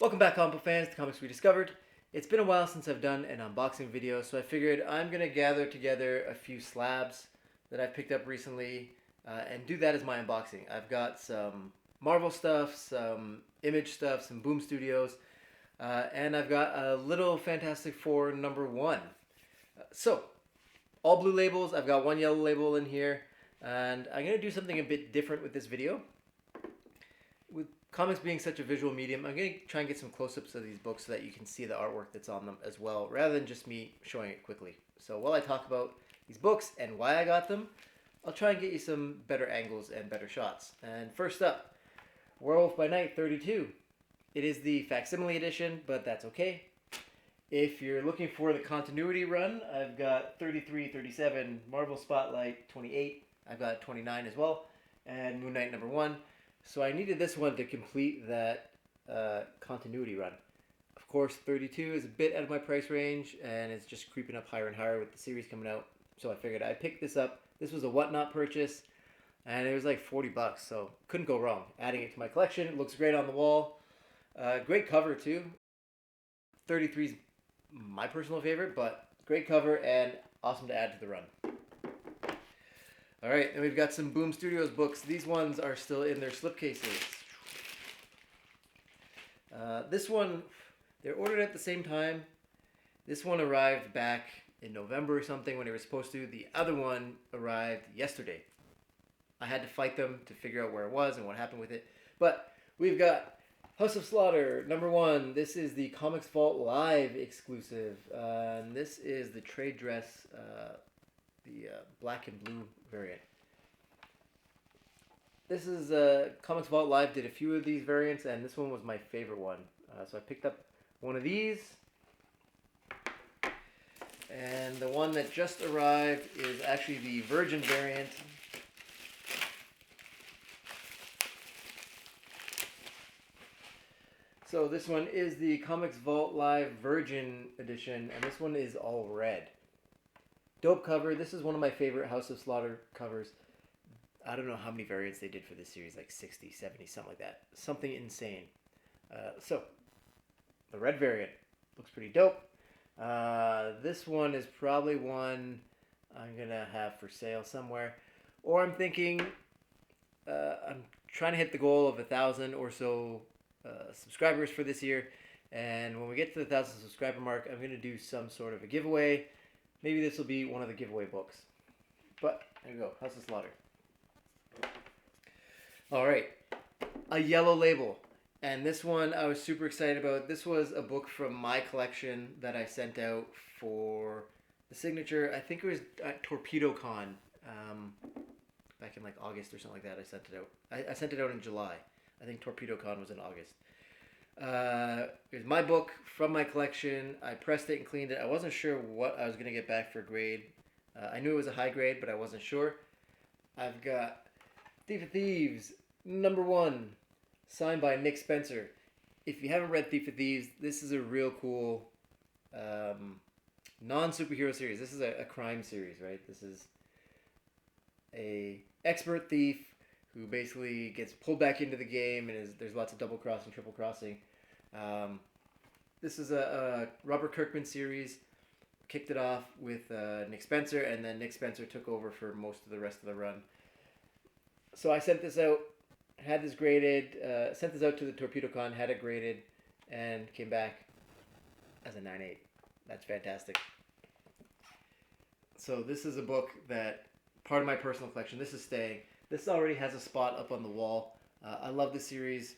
Welcome back, comic book fans, to Comics Rediscovered. It's been a while since I've done an unboxing video, so I figured I'm going to gather together a few slabs that I've picked up recently and do that as my unboxing. I've got some Marvel stuff, some Image stuff, some Boom Studios, and I've got a little Fantastic Four #1. So, all blue labels. I've got one yellow label in here, and I'm going to do something a bit different with this video. With comics being such a visual medium, I'm going to try and get some close-ups of these books so that you can see the artwork that's on them as well, rather than just me showing it quickly. So while I talk about these books and why I got them, I'll try and get you some better angles and better shots. And first up, Werewolf by Night 32. It is the facsimile edition, but that's okay. If you're looking for the continuity run, I've got 33, 37, Marvel Spotlight 28, I've got 29 as well, and Moon Knight #1. So I needed this one to complete that continuity run. Of course, 32 is a bit out of my price range, and it's just creeping up higher and higher with the series coming out. So I figured I'd pick this up. This was a Whatnot purchase, and it was like $40, so couldn't go wrong. Adding it to my collection, it looks great on the wall. Great cover too. 33 is my personal favorite, but great cover and awesome to add to the run. All right, and we've got some Boom Studios books. These ones are still in their slipcases. This one, they're ordered at the same time. This one arrived back in November or something when it was supposed to. The other one arrived yesterday. I had to fight them to figure out where it was and what happened with it. But we've got House of Slaughter #1. This is the Comics Vault Live exclusive. And this is the trade dress, the black and blue variant. This is Comics Vault Live did a few of these variants, and this one was my favorite one. So I picked up one of these. And the one that just arrived is actually the Virgin variant. So this one is the Comics Vault Live Virgin edition, and this one is all red. Dope cover. This is one of my favorite House of Slaughter covers. I don't know how many variants they did for this series, like 60, 70, something like that. Something insane. So, the red variant looks pretty dope. This one is probably one I'm going to have for sale somewhere. Or I'm thinking, I'm trying to hit the goal of 1,000 or so subscribers for this year. And when we get to the 1,000 subscriber mark, I'm going to do some sort of a giveaway. Maybe this will be one of the giveaway books. But, there you go. House of Slaughter. Alright. A yellow label. And this one I was super excited about. This was a book from my collection that I sent out for the signature. I think it was at TorpedoCon. Back in like August or something like that I sent it out. I sent it out in July. I think TorpedoCon was in August. It was my book from my collection. I pressed it and cleaned it. I wasn't sure what I was going to get back for grade. I knew it was a high grade, but I wasn't sure. I've got Thief of Thieves #1, signed by Nick Spencer. If you haven't read Thief of Thieves, this is a real cool non-superhero series. This is a crime series, right? This is a expert thief who basically gets pulled back into the game, and there's lots of double crossing, triple crossing. This is a Robert Kirkman series. Kicked it off with Nick Spencer, and then Nick Spencer took over for most of the rest of the run. So I sent this out, had this graded, sent this out to the TorpedoCon, had it graded, and came back as a 9.8. That's fantastic. So this is a book that, part of my personal collection, this is staying. This already has a spot up on the wall. I love this series.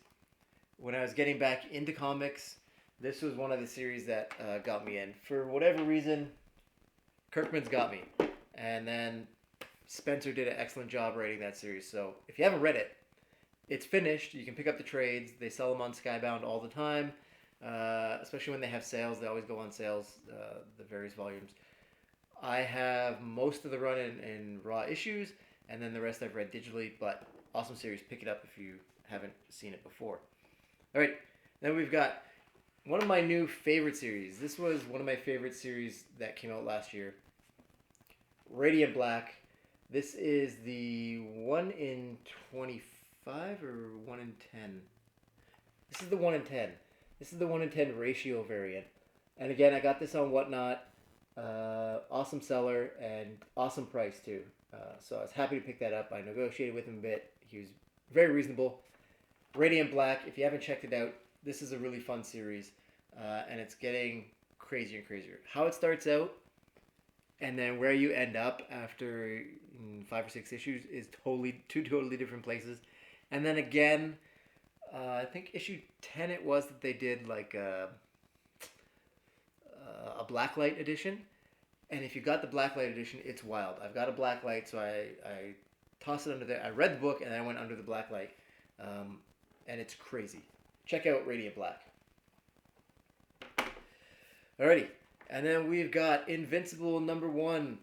When I was getting back into comics, this was one of the series that got me in. For whatever reason, Kirkman's got me. And then Spencer did an excellent job writing that series. So if you haven't read it, it's finished. You can pick up the trades. They sell them on Skybound all the time. Especially when they have sales. They always go on sales, the various volumes. I have most of the run in raw issues, and then the rest I've read digitally. But awesome series. Pick it up if you haven't seen it before. All right. Then we've got one of my new favorite series. This was one of my favorite series that came out last year. Radiant Black. This is the 1 in 25 or 1 in 10. This is the 1 in 10. This is the 1 in 10 ratio variant. And again, I got this on Whatnot. Awesome seller and awesome price too. So I was happy to pick that up. I negotiated with him a bit. He was very reasonable. Radiant Black, if you haven't checked it out, this is a really fun series. And it's getting crazier and crazier. How it starts out and then where you end up after 5 or 6 issues is two totally different places. And then again, I think issue 10 it was that they did like a blacklight edition. And if you got the blacklight edition, it's wild. I've got a blacklight, so I tossed it under there. I read the book and I went under the blacklight. And it's crazy. Check out Radiant Black. Alrighty. And then we've got Invincible #1.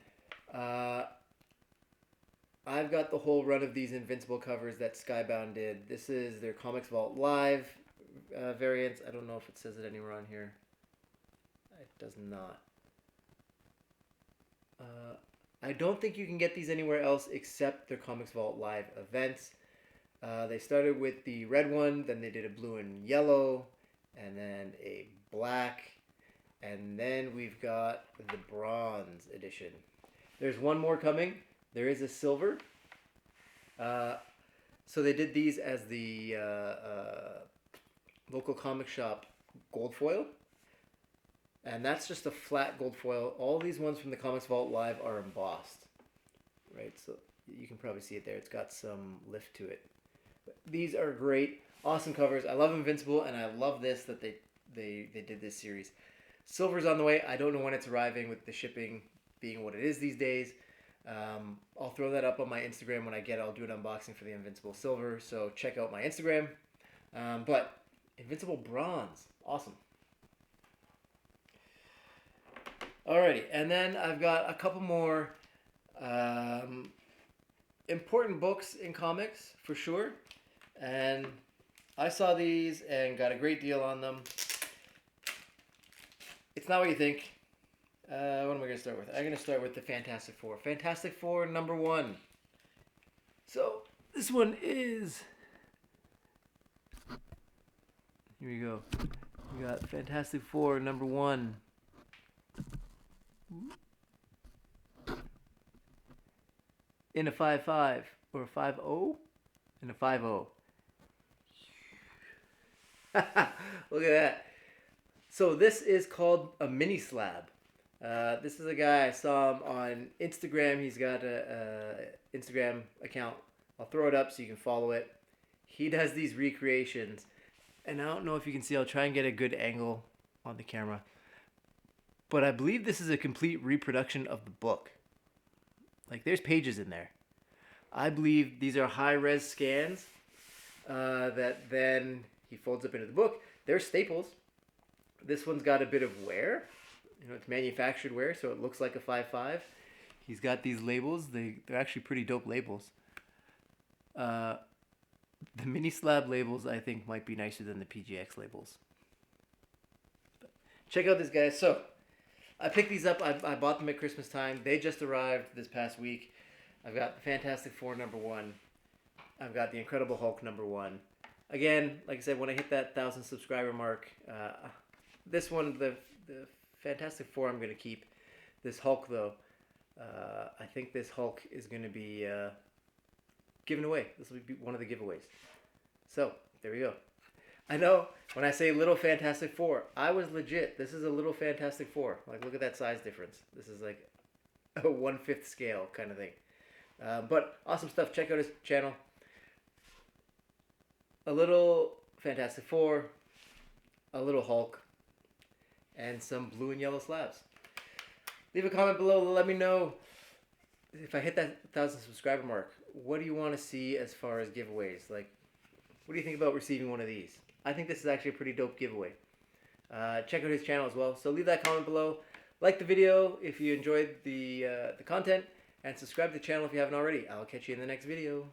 I've got the whole run of these Invincible covers that Skybound did. This is their Comics Vault Live variants. I don't know if it says it anywhere on here. It does not. I don't think you can get these anywhere else except their Comics Vault Live events. They started with the red one, then they did a blue and yellow, and then a black, and then we've got the bronze edition. There's one more coming. There is a silver. So they did these as the local comic shop gold foil. And that's just a flat gold foil. All these ones from the Comics Vault Live are embossed. Right, so you can probably see it there. It's got some lift to it. But these are great. Awesome covers. I love Invincible, and I love this that they did this series. Silver's on the way. I don't know when it's arriving with the shipping being what it is these days. I'll throw that up on my Instagram when I get it. I'll do an unboxing for the Invincible Silver, so check out my Instagram. But Invincible Bronze, awesome. Alrighty, and then I've got a couple more important books in comics for sure, and I saw these and got a great deal on them. It's not what you think. What am I going to start with? I'm going to start with the Fantastic Four. Fantastic Four #1. So, this one is... Here we go. We got Fantastic Four #1. In a 5.5 or a 5.0? In a 5.0. Look at that. So this is called a MiniSlab. This is a guy I saw him on Instagram. He's got a Instagram account. I'll throw it up so you can follow it. He does these recreations. And I don't know if you can see. I'll try and get a good angle on the camera. But I believe this is a complete reproduction of the book. Like, there's pages in there. I believe these are high-res scans that then he folds up into the book. They're staples. This one's got a bit of wear. You know, it's manufactured wear, so it looks like a 5.5. He's got these labels. They're actually pretty dope labels. The MiniSlab labels, I think, might be nicer than the PGX labels. But check out this, guys. So, I picked these up. I bought them at Christmas time. They just arrived this past week. I've got the Fantastic Four #1. I've got the Incredible Hulk #1. Again, like I said, when I hit that 1,000 subscriber mark, this one, the Fantastic Four, I'm going to keep. This Hulk, though, I think this Hulk is going to be given away. This will be one of the giveaways. So, there we go. I know, when I say little Fantastic Four, I was legit. This is a little Fantastic Four. Like, look at that size difference. This is like a 1/5 scale kind of thing. But awesome stuff. Check out his channel. A little Fantastic Four, a little Hulk, and some blue and yellow slabs. Leave a comment below. Let me know if I hit that 1,000 subscriber mark. What do you want to see as far as giveaways? Like, what do you think about receiving one of these? I think this is actually a pretty dope giveaway. Check out his channel as well. So leave that comment below. Like the video if you enjoyed the content. And subscribe to the channel if you haven't already. I'll catch you in the next video.